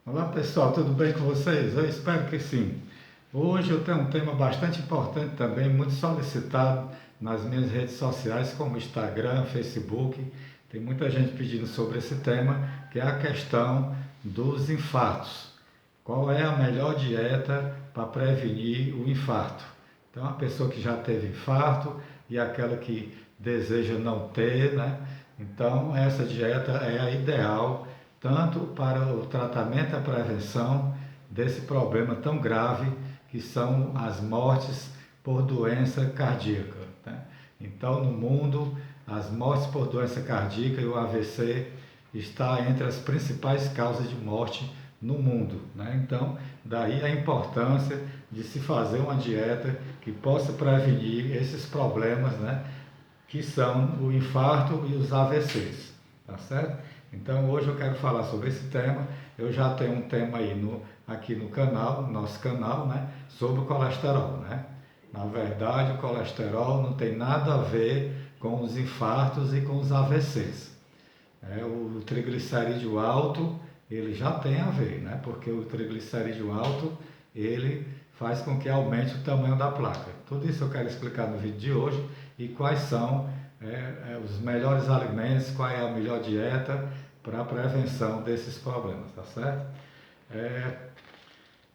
Olá pessoal, tudo bem com vocês? Eu espero que sim. Hoje eu tenho um tema bastante importante também, muito solicitado nas minhas redes sociais, como Instagram, Facebook. Tem muita gente pedindo sobre esse tema, que é a questão dos infartos. Qual é a melhor dieta para prevenir o infarto? Então, a pessoa que já teve infarto e aquela que deseja não ter, né? Então, essa dieta é a ideal tanto para o tratamento e a prevenção desse problema tão grave que são as mortes por doença cardíaca, né? Então, no mundo, as mortes por doença cardíaca e o AVC está entre as principais causas de morte no mundo, né? Então, daí a importância de se fazer uma dieta que possa prevenir esses problemas, né? Que são o infarto e os AVCs, tá certo? Então hoje eu quero falar sobre esse tema. Eu já tenho um tema aí aqui no canal, no nosso canal, né? Sobre o colesterol, né? Na verdade, o colesterol não tem nada a ver com os infartos e com os AVCs. O triglicerídeo alto, ele já tem a ver, né? Porque o triglicerídeo alto, ele faz com que aumente o tamanho da placa. Tudo isso eu quero explicar no vídeo de hoje e quais são os melhores alimentos, qual é a melhor dieta para a prevenção desses problemas, tá certo? É,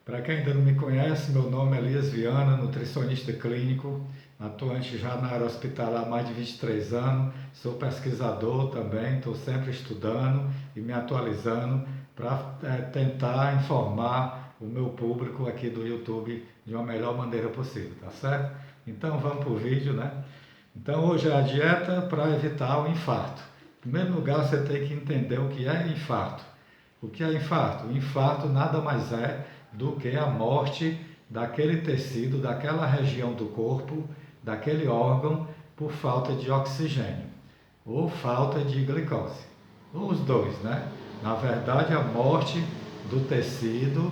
para quem ainda não me conhece, meu nome é Elias Viana, nutricionista clínico, atuante já na área hospitalar há mais de 23 anos, sou pesquisador também, estou sempre estudando e me atualizando para tentar informar o meu público aqui do YouTube de uma melhor maneira possível, tá certo? Então vamos para o vídeo, né? Então hoje é a dieta para evitar o infarto. Em primeiro lugar, você tem que entender o que é infarto. O que é infarto? O infarto nada mais é do que a morte daquele tecido, daquela região do corpo, daquele órgão, por falta de oxigênio ou falta de glicose. Ou os dois, né? Na verdade, a morte do tecido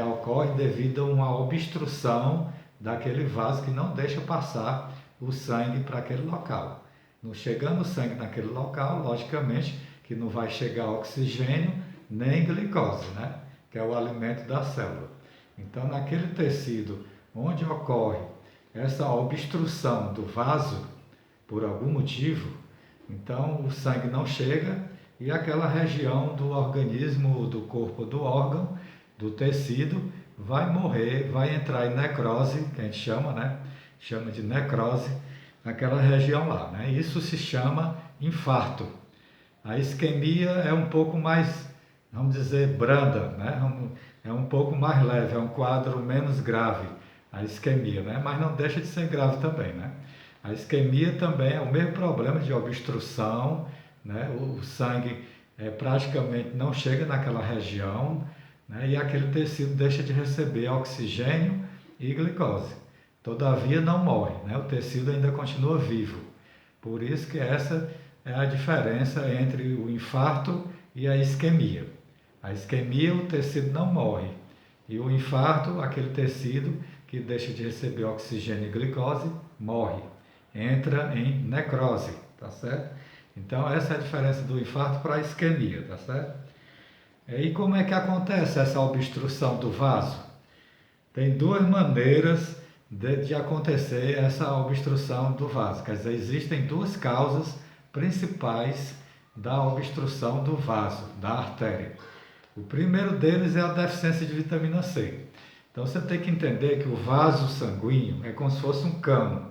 ocorre devido a uma obstrução daquele vaso que não deixa passar o sangue para aquele local. Não chegando o sangue naquele local, logicamente que não vai chegar oxigênio nem glicose, né? Que é o alimento da célula. Então, naquele tecido onde ocorre essa obstrução do vaso, por algum motivo, então o sangue não chega e aquela região do organismo, do corpo, do órgão, do tecido, vai morrer, vai entrar em necrose, que a gente chama, né? Chama de necrose, naquela região lá, né? Isso se chama infarto. A isquemia é um pouco mais, vamos dizer, branda, né? É um pouco mais leve, é um quadro menos grave, a isquemia, né? Mas não deixa de ser grave também, né? A isquemia também é o mesmo problema de obstrução, né? O sangue praticamente não chega naquela região, né? E aquele tecido deixa de receber oxigênio e glicose. Todavia não morre, né? O tecido ainda continua vivo. Por isso que essa é a diferença entre o infarto e a isquemia. A isquemia, o tecido não morre. E o infarto, aquele tecido que deixa de receber oxigênio e glicose, morre. Entra em necrose, tá certo? Então, essa é a diferença do infarto para a isquemia, tá certo? E como é que acontece essa obstrução do vaso? Tem duas maneiras de acontecer essa obstrução do vaso. Quer dizer, existem duas causas principais da obstrução do vaso, da artéria. O primeiro deles é a deficiência de vitamina C. Então você tem que entender que o vaso sanguíneo é como se fosse um cano,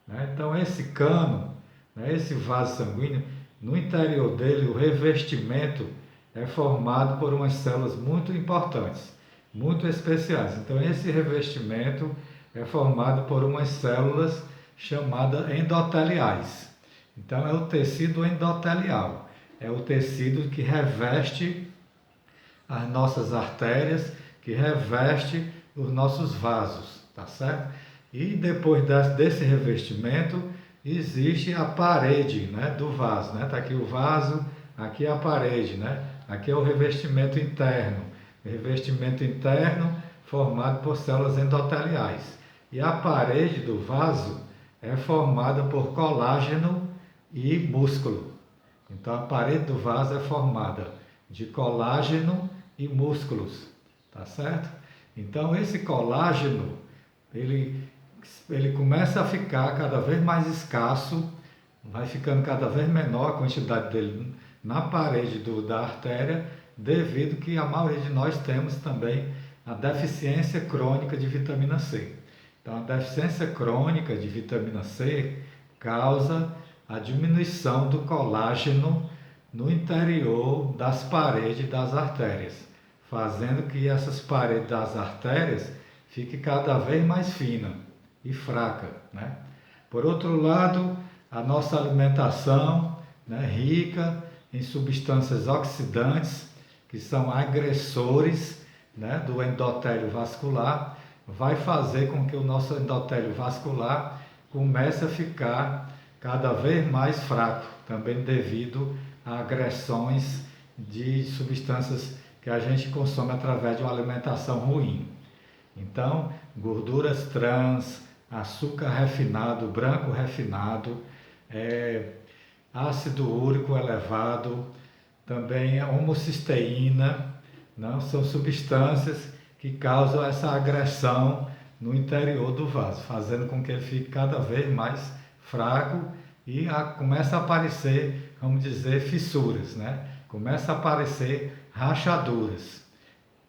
né? Então esse cano, né, esse vaso sanguíneo, no interior dele o revestimento é formado por umas células muito importantes, muito especiais. Então esse revestimento é formado por umas células chamadas endoteliais. Então é o tecido endotelial, é o tecido que reveste as nossas artérias, que reveste os nossos vasos, tá certo? E depois desse revestimento existe a parede, né, do vaso, né? Tá aqui o vaso, aqui é a parede, né? Aqui é o revestimento interno. Revestimento interno formado por células endoteliais. E a parede do vaso é formada por colágeno e músculo. Então a parede do vaso é formada de colágeno e músculos, tá certo? Então esse colágeno, ele começa a ficar cada vez mais escasso, vai ficando cada vez menor a quantidade dele na parede da artéria, devido que a maioria de nós temos também a deficiência crônica de vitamina C. Então a deficiência crônica de vitamina C causa a diminuição do colágeno no interior das paredes das artérias, fazendo que essas paredes das artérias fiquem cada vez mais finas e fracas, né? Por outro lado, a nossa alimentação, né, rica em substâncias oxidantes, que são agressores, né, do endotélio vascular, vai fazer com que o nosso endotélio vascular comece a ficar cada vez mais fraco, também devido a agressões de substâncias que a gente consome através de uma alimentação ruim. Então, gorduras trans, açúcar refinado, branco refinado, ácido úrico elevado, também a homocisteína, não, são substâncias que causam essa agressão no interior do vaso, fazendo com que ele fique cada vez mais fraco e começa a aparecer, vamos dizer, fissuras, né? Começa a aparecer rachaduras,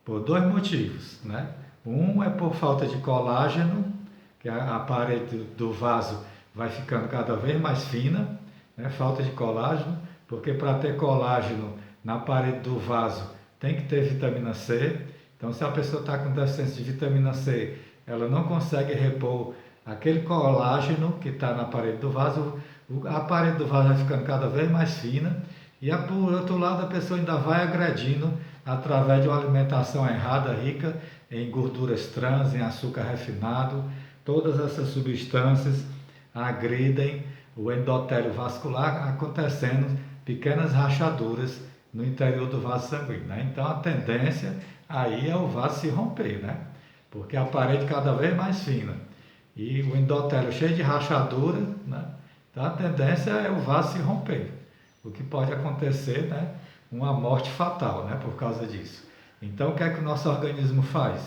por dois motivos, né? Um é por falta de colágeno, que a parede do vaso vai ficando cada vez mais fina, né? Falta de colágeno, porque para ter colágeno na parede do vaso tem que ter vitamina C. Então, se a pessoa está com deficiência de vitamina C, ela não consegue repor aquele colágeno que está na parede do vaso, a parede do vaso vai ficando cada vez mais fina e, por outro lado, a pessoa ainda vai agredindo através de uma alimentação errada, rica em gorduras trans, em açúcar refinado. Todas essas substâncias agridem o endotélio vascular, acontecendo pequenas rachaduras no interior do vaso sanguíneo, né? Então a tendência aí é o vaso se romper, né? Porque a parede cada vez mais fina e o endotélio cheio de rachadura, né? Então a tendência é o vaso se romper, o que pode acontecer, né? Uma morte fatal, né? Por causa disso. Então o que é que o nosso organismo faz?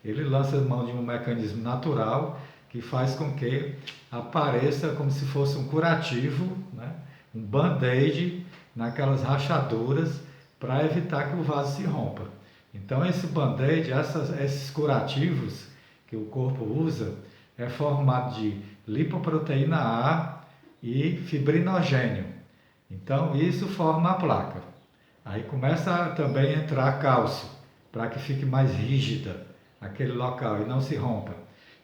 Ele lança mão de um mecanismo natural que faz com que apareça como se fosse um curativo, né? Um band-aid naquelas rachaduras para evitar que o vaso se rompa. Então esse band-aid, esses curativos que o corpo usa, é formado de lipoproteína A e fibrinogênio. Então isso forma a placa. Aí começa também a entrar cálcio, para que fique mais rígida aquele local e não se rompa.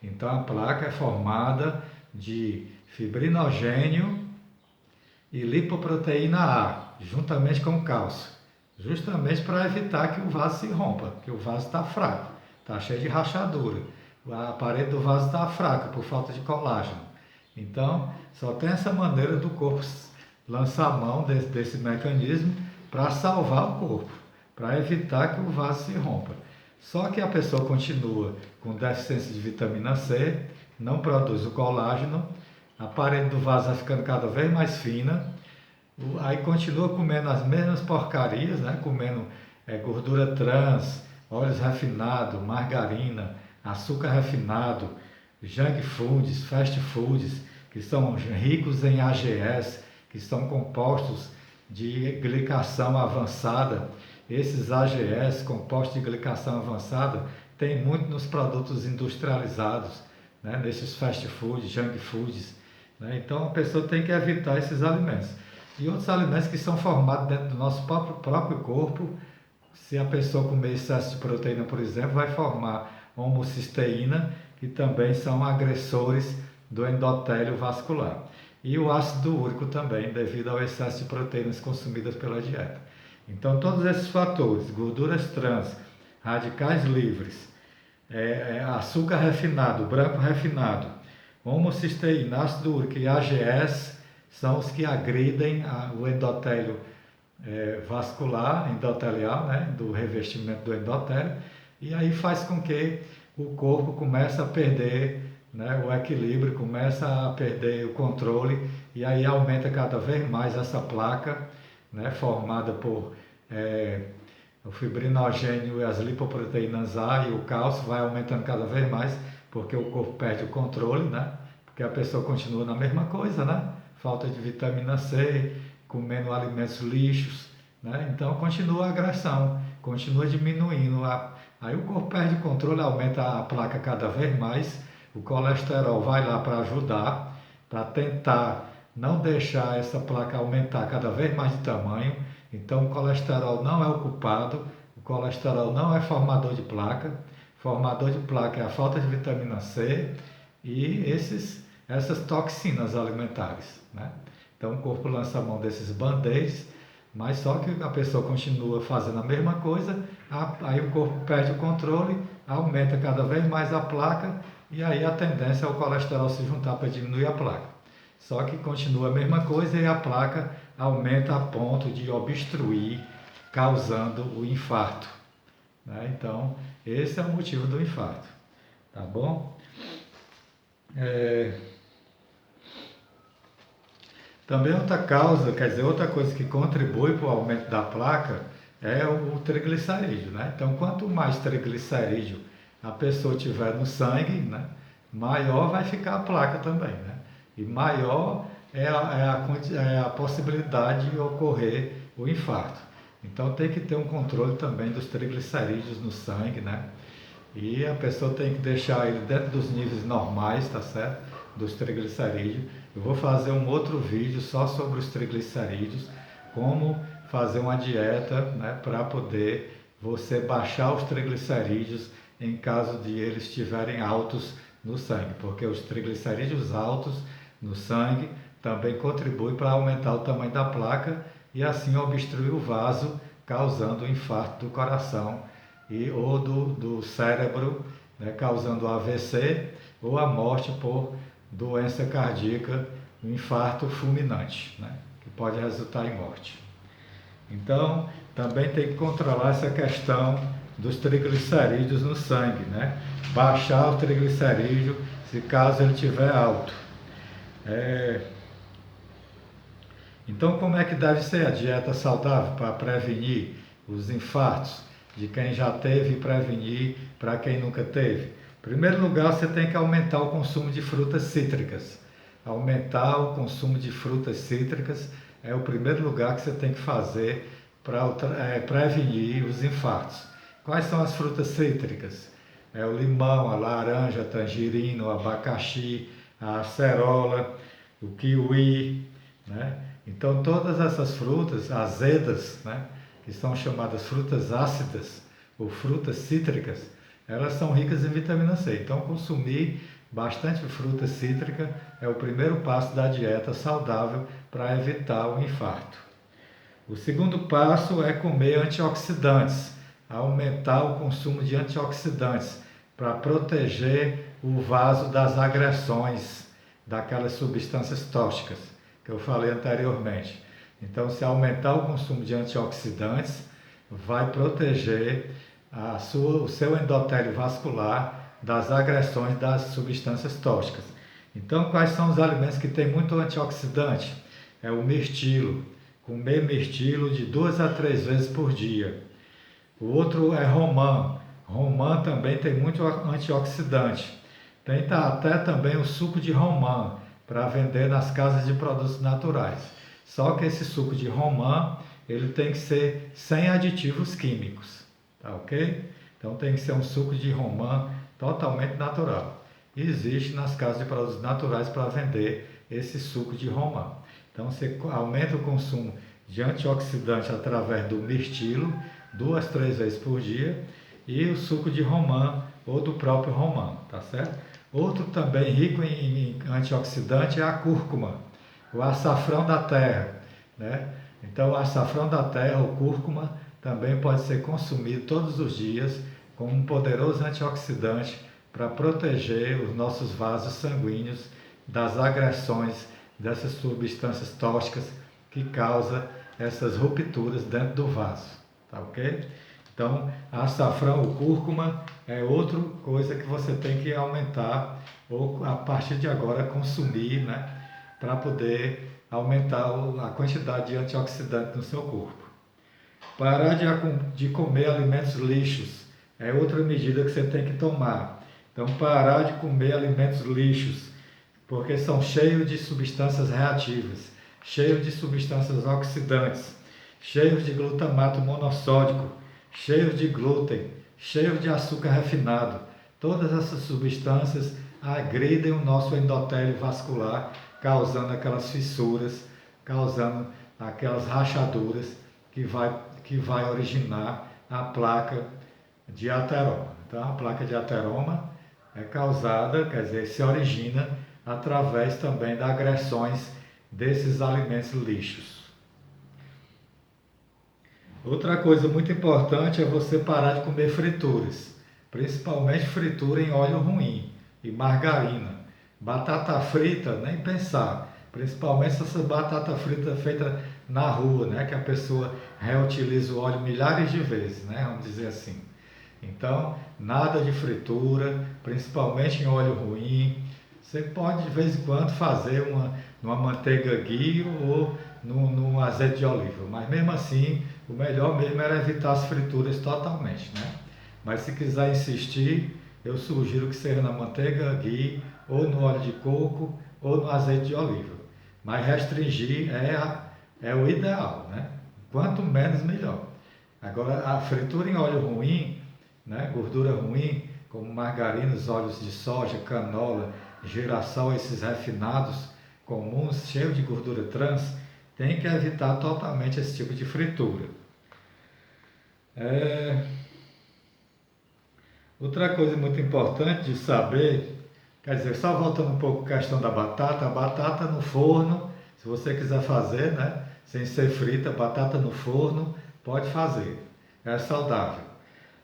Então a placa é formada de fibrinogênio e lipoproteína A, juntamente com cálcio, justamente para evitar que o vaso se rompa, que o vaso está fraco, está cheio de rachadura, a parede do vaso está fraca por falta de colágeno. Então, só tem essa maneira do corpo lançar a mão desse mecanismo para salvar o corpo, para evitar que o vaso se rompa. Só que a pessoa continua com deficiência de vitamina C, não produz o colágeno, a parede do vaso vai ficando cada vez mais fina, aí continua comendo as mesmas porcarias, né? Comendo gordura trans, óleos refinados, margarina, açúcar refinado, junk foods, fast foods, que são ricos em AGS, que são compostos de glicação avançada. Esses AGS, compostos de glicação avançada, tem muito nos produtos industrializados, né? Nesses fast foods, junk foods, né? Então a pessoa tem que evitar esses alimentos. E outros alimentos que são formados dentro do nosso próprio corpo, se a pessoa comer excesso de proteína, por exemplo, vai formar homocisteína, que também são agressores do endotélio vascular. E o ácido úrico também, devido ao excesso de proteínas consumidas pela dieta. Então todos esses fatores, gorduras trans, radicais livres, açúcar refinado, branco refinado, homocisteína, ácido úrico e AGS são os que agridem o endotélio vascular, endotelial, né, do revestimento do endotélio, e aí faz com que o corpo comece a perder, né, o equilíbrio, começa a perder o controle, e aí aumenta cada vez mais essa placa, né, formada por o fibrinogênio e as lipoproteínas A e o cálcio vai aumentando cada vez mais, porque o corpo perde o controle, né? Porque a pessoa continua na mesma coisa, né? Falta de vitamina C, comendo alimentos lixos, né? Então continua a agressão, continua diminuindo. Aí o corpo perde o controle, aumenta a placa cada vez mais, o colesterol vai lá para ajudar, para tentar não deixar essa placa aumentar cada vez mais de tamanho. Então o colesterol não é o culpado, o colesterol não é formador de placa. Formador de placa é a falta de vitamina C e essas toxinas alimentares, né? Então o corpo lança a mão desses band-aids, mas só que a pessoa continua fazendo a mesma coisa, aí o corpo perde o controle, aumenta cada vez mais a placa e aí a tendência é o colesterol se juntar para diminuir a placa. Só que continua a mesma coisa e a placa aumenta a ponto de obstruir, causando o infarto, né? Então, esse é o motivo do infarto, tá bom? Também outra causa, quer dizer, outra coisa que contribui para o aumento da placa é o triglicerídeo, né? Então, quanto mais triglicerídeo a pessoa tiver no sangue, né, maior vai ficar a placa também, né? E maior é a possibilidade de ocorrer o infarto. Então, tem que ter um controle também dos triglicerídeos no sangue, né? E a pessoa tem que deixar ele dentro dos níveis normais, tá certo? Dos triglicerídeos. Eu vou fazer um outro vídeo só sobre os triglicerídeos, como fazer uma dieta, né, para poder você baixar os triglicerídeos em caso de eles estiverem altos no sangue, porque os triglicerídeos altos no sangue também contribuem para aumentar o tamanho da placa e assim obstruir o vaso, causando o infarto do coração ou do cérebro, né, causando AVC ou a morte por doença cardíaca, um infarto fulminante, né, que pode resultar em morte. Então, também tem que controlar essa questão dos triglicerídeos no sangue, né? Baixar o triglicerídeo se caso ele estiver alto. Então, como é que deve ser a dieta saudável para prevenir os infartos de quem já teve e prevenir para quem nunca teve? Em primeiro lugar, você tem que aumentar o consumo de frutas cítricas. Aumentar o consumo de frutas cítricas é o primeiro lugar que você tem que fazer para prevenir os infartos. Quais são as frutas cítricas? É o limão, a laranja, a tangerina, o abacaxi, a acerola, o kiwi, né? Então todas essas frutas azedas, né, que são chamadas frutas ácidas ou frutas cítricas, elas são ricas em vitamina C. Então consumir bastante fruta cítrica é o primeiro passo da dieta saudável para evitar o infarto. O segundo passo é comer antioxidantes, aumentar o consumo de antioxidantes para proteger o vaso das agressões daquelas substâncias tóxicas que eu falei anteriormente. Então, se aumentar o consumo de antioxidantes, vai proteger o seu endotélio vascular das agressões das substâncias tóxicas. Então, quais são os alimentos que têm muito antioxidante? É o mirtilo. Comer mirtilo de 2 a 3 vezes por dia. O outro é romã. Romã também tem muito antioxidante. Tem até também o suco de romã para vender nas casas de produtos naturais. Só que esse suco de romã, ele tem que ser sem aditivos químicos, tá ok? Então tem que ser um suco de romã totalmente natural. E existe nas casas de produtos naturais para vender esse suco de romã. Então você aumenta o consumo de antioxidante através do mirtilo, 2, 3 vezes por dia, e o suco de romã ou do próprio romã, tá certo? Outro também rico em antioxidante é a cúrcuma, o açafrão da terra, né? Então o açafrão da terra, o cúrcuma, também pode ser consumido todos os dias como um poderoso antioxidante para proteger os nossos vasos sanguíneos das agressões dessas substâncias tóxicas que causam essas rupturas dentro do vaso, tá ok? Então, açafrão ou cúrcuma é outra coisa que você tem que aumentar ou a partir de agora consumir, né, para poder aumentar a quantidade de antioxidante no seu corpo. Parar de comer alimentos lixos é outra medida que você tem que tomar. Então, parar de comer alimentos lixos, porque são cheios de substâncias reativas, cheios de substâncias oxidantes, cheios de glutamato monossódico, cheios de glúten, cheios de açúcar refinado. Todas essas substâncias agridem o nosso endotélio vascular, causando aquelas fissuras, causando aquelas rachaduras que vai originar a placa de ateroma. Então, a placa de ateroma é causada, quer dizer, se origina através também das agressões desses alimentos lixos. Outra coisa muito importante é você parar de comer frituras, principalmente fritura em óleo ruim e margarina. Batata frita, nem pensar, principalmente essa batata frita feita na rua, né, que a pessoa reutiliza o óleo milhares de vezes, né, vamos dizer assim. Então, nada de fritura, principalmente em óleo ruim. Você pode de vez em quando fazer numa manteiga ghee ou num azeite de oliva, mas mesmo assim o melhor mesmo era evitar as frituras totalmente, né? Mas se quiser insistir, eu sugiro que seja na manteiga ghee ou no óleo de coco ou no azeite de oliva. Mas restringir é o ideal, né? Quanto menos melhor. Agora a fritura em óleo ruim, né? Gordura ruim, como margarinas, óleos de soja, canola, girassol, esses refinados comuns, cheios de gordura trans, tem que evitar totalmente esse tipo de fritura. Outra coisa muito importante de saber, quer dizer, só voltando um pouco à questão da batata, a batata no forno, se você quiser fazer, né, sem ser frita, batata no forno, pode fazer, é saudável.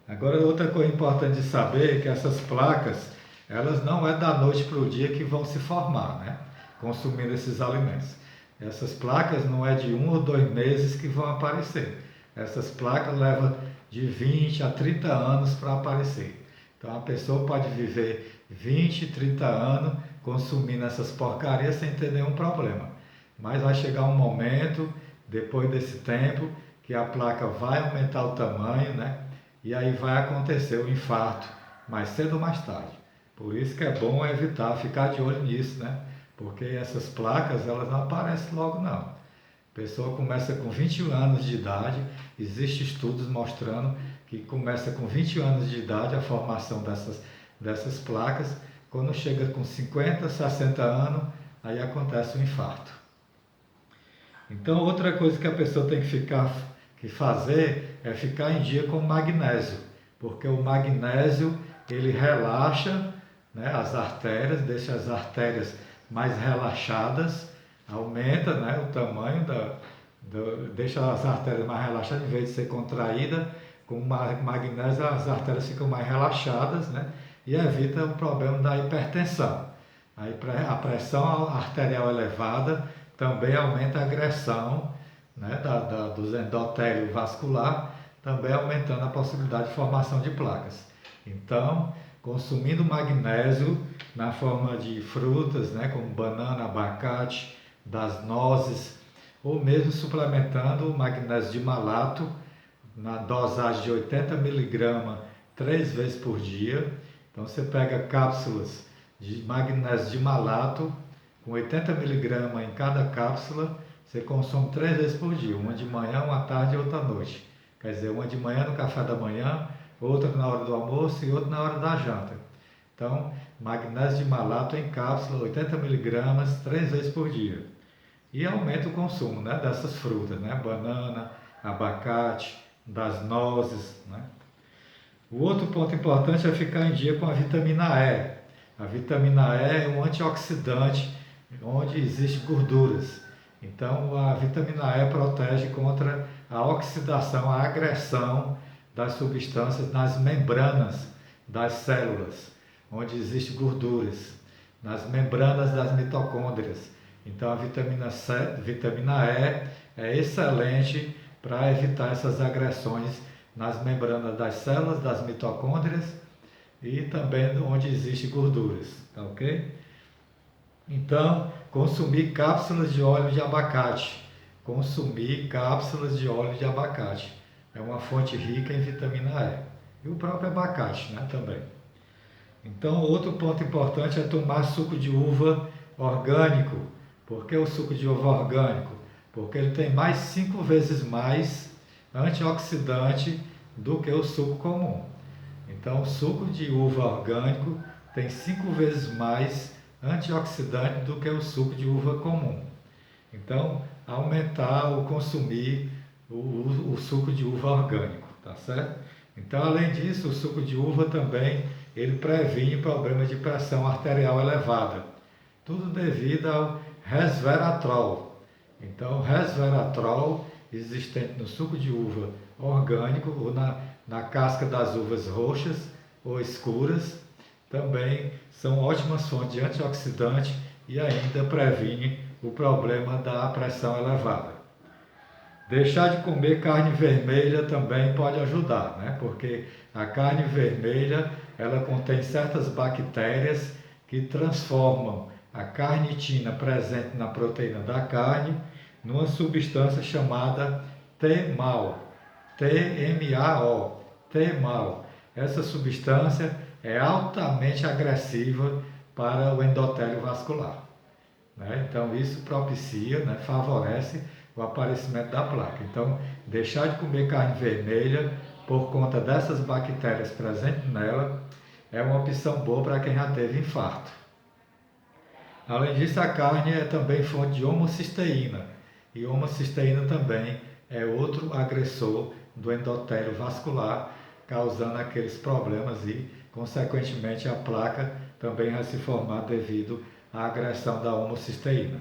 Agora, outra coisa importante de saber é que essas placas, elas não é da noite para o dia que vão se formar, né? Consumindo esses alimentos. Essas placas não é de 1 ou 2 meses que vão aparecer. Essas placas levam de 20 a 30 anos para aparecer. Então, a pessoa pode viver 20, 30 anos consumindo essas porcarias sem ter nenhum problema. Mas vai chegar um momento, depois desse tempo, que a placa vai aumentar o tamanho, né? E aí vai acontecer o infarto, mais cedo ou mais tarde. Por isso que é bom evitar, ficar de olho nisso, né? Porque essas placas, elas não aparecem logo não. A pessoa começa com 21 anos de idade, existem estudos mostrando que começa com 21 anos de idade a formação dessas placas, quando chega com 50, 60 anos, aí acontece o infarto. Então, outra coisa que a pessoa tem que fazer é ficar em dia com o magnésio, porque o magnésio ele relaxa, né, as artérias, deixa as artérias mais relaxadas, aumenta, né, o tamanho deixa as artérias mais relaxadas, em vez de ser contraída, com o magnésio as artérias ficam mais relaxadas, né, e evita o problema da hipertensão. Aí a pressão arterial elevada também aumenta a agressão, né, dos endotélio vascular, também aumentando a possibilidade de formação de placas. Então, consumindo magnésio na forma de frutas, né, como banana, abacate, das nozes, ou mesmo suplementando o magnésio de malato na dosagem de 80 mg 3 vezes por dia. Então você pega cápsulas de magnésio de malato com 80 mg em cada cápsula, você consome 3 vezes por dia, uma de manhã, uma à tarde e outra à noite. Quer dizer, uma de manhã no café da manhã, outra na hora do almoço e outra na hora da janta. Então, magnésio de malato em cápsula, 80 mg, 3 vezes por dia. E aumenta o consumo, né, dessas frutas, né, banana, abacate, das nozes, né. O outro ponto importante é ficar em dia com a vitamina E. A vitamina E é um antioxidante onde existem gorduras. Então, a vitamina E protege contra a oxidação, a agressão das substâncias nas membranas das células, onde existem gorduras, nas membranas das mitocôndrias. Então, a vitamina E é excelente para evitar essas agressões nas membranas das células, das mitocôndrias e também onde existem gorduras, tá ok? Então, consumir cápsulas de óleo de abacate. Consumir cápsulas de óleo de abacate. é uma fonte rica em vitamina E. E o próprio abacate, né, também. Então, outro ponto importante é tomar suco de uva orgânico. Por que o suco de uva orgânico? Porque ele tem mais 5 vezes mais antioxidante do que o suco comum. Então, o suco de uva orgânico tem 5 vezes mais antioxidante do que o suco de uva comum. Então, aumentar ou consumir o suco de uva orgânico, tá certo? Então, além disso, o suco de uva também ele previne problemas de pressão arterial elevada. Tudo devido ao resveratrol. Então, o resveratrol existente no suco de uva orgânico ou na casca das uvas roxas ou escuras também são ótimas fontes de antioxidante e ainda previne o problema da pressão elevada. Deixar de comer carne vermelha também pode ajudar, né? Porque a carne vermelha ela contém certas bactérias que transformam a carnitina presente na proteína da carne numa substância chamada TMAO, T-M-A-O, TMAO. Essa substância é altamente agressiva para o endotélio vascular, né? Então isso propicia, né, favorece o aparecimento da placa. Então, deixar de comer carne vermelha por conta dessas bactérias presentes nela é uma opção boa para quem já teve infarto. Além disso, a carne é também fonte de homocisteína. E homocisteína também é outro agressor do endotélio vascular, causando aqueles problemas e, consequentemente, a placa também vai se formar devido à agressão da homocisteína.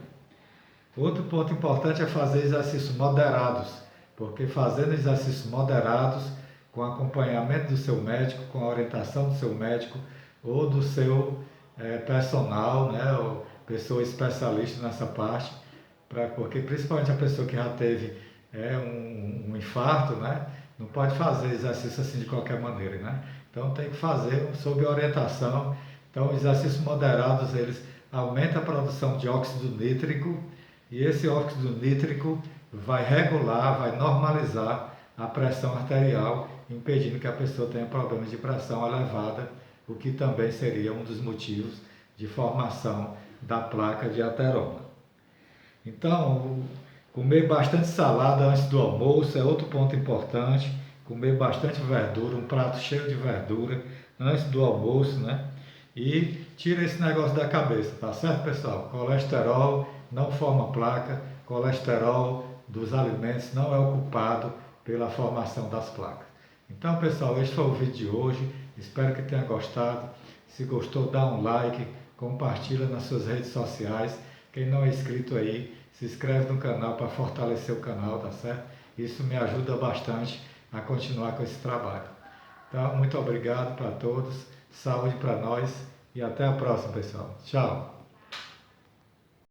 Outro ponto importante é fazer exercícios moderados, porque fazendo exercícios moderados, com acompanhamento do seu médico, com a orientação do seu médico ou do seu personal, né, ou pessoa especialista nessa parte, porque principalmente a pessoa que já teve um infarto, né, não pode fazer exercício assim de qualquer maneira, né? Então tem que fazer sob orientação. Então exercícios moderados eles aumentam a produção de óxido nítrico e esse óxido nítrico vai regular, vai normalizar a pressão arterial, impedindo que a pessoa tenha problemas de pressão elevada, o que também seria um dos motivos de formação da placa de ateroma. Então, comer bastante salada antes do almoço é outro ponto importante. Comer bastante verdura, um prato cheio de verdura antes do almoço, né? E tira esse negócio da cabeça, tá certo, pessoal? Colesterol não forma placa, colesterol dos alimentos não é o culpado pela formação das placas. Então, pessoal, este foi o vídeo de hoje. Espero que tenha gostado. Se gostou, dá um like, compartilha nas suas redes sociais. Quem não é inscrito aí, se inscreve no canal para fortalecer o canal, tá certo? Isso me ajuda bastante a continuar com esse trabalho. Então, muito obrigado para todos, saúde para nós e até a próxima, pessoal. Tchau!